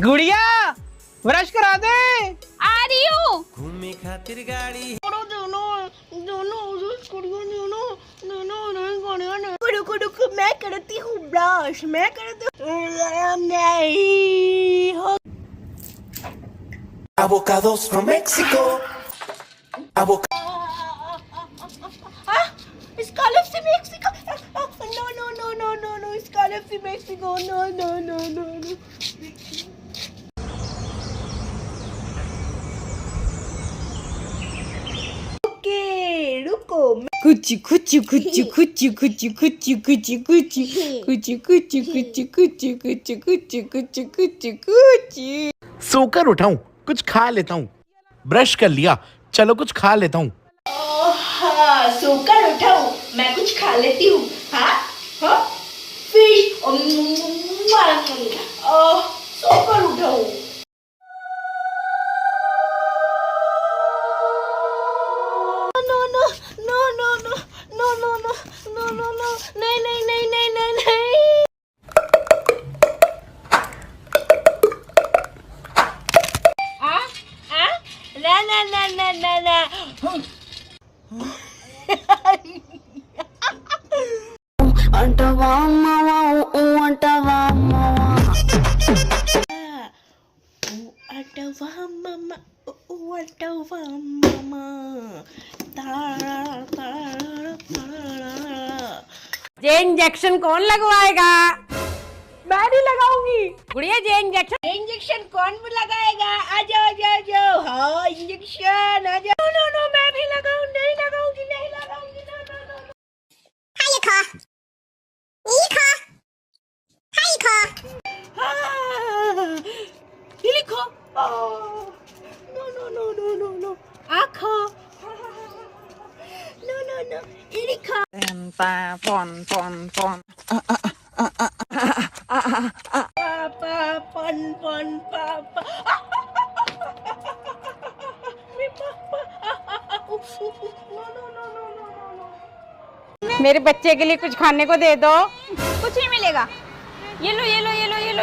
गुड़िया ब्रश करा दे। आ रही हूँ। घूमे खातिर गाड़ी मैं करती हूँ ब्रश, मैं करती हूँ। Avocados from Mexico. Scarlet de Mexico. No, no, no, no, no, no. Scarlet de Mexico. No, no, no, no, no. Okay, रुको। कुची कुची कुची कुची कुची कुची कुची कुची कुची कुची कुची कुची कुची कुची कुची कुची कुची। सोकर उठाऊं, कुछ खा लेता हूँ। ब्रश कर लिया, चलो कुछ खा लेता हूँ। हाँ, सोकर उठाऊं, मैं कुछ खा लेती हूँ। हाँ हाँ, फिश। सोकर उठाऊं। No no no no no no no no no no no नहीं नहीं नहीं नहीं नहीं नहीं। ना ना ना ना ना ना। ये इंजेक्शन कौन लगवाएगा? मैं नहीं लगाऊंगी। गुड़िया ये इंजेक्शन इंजेक्शन कौन लगाएगा? आ जाओ आ जाओ आ जाओ। हाँ इंजेक्शन आ जाओ। नो नो मैं भी लगाऊं। नहीं लगाऊंगी नहीं लगाऊंगी। No no no. हाय खा ये खा हाय खा ये लिखो। No no no no no no आखो। नो नो नो ये लिखो। पापा पन पन पापा मेरे बच्चे के लिए कुछ खाने को दे दो। कुछ नहीं मिलेगा। ये लो ये लो ये लो ये लो।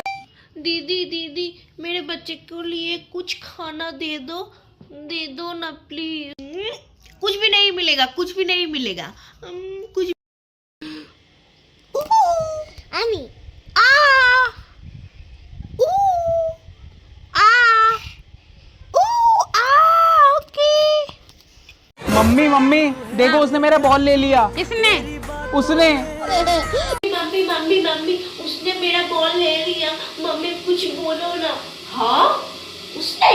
दीदी दीदी मेरे बच्चे के लिए कुछ खाना दे दो ना प्लीज। कुछ भी नहीं मिलेगा, कुछ भी नहीं मिलेगा। कुछ आमी मम्मी मम्मी देखो उसने मेरा बॉल ले लिया। किसने? उसने। मम्मी मम्मी मम्मी उसने मेरा बॉल ले लिया। मम्मी कुछ बोलो ना। हाँ उसने?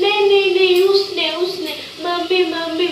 नहीं नहीं नहीं उसने उसने। Mummy mummy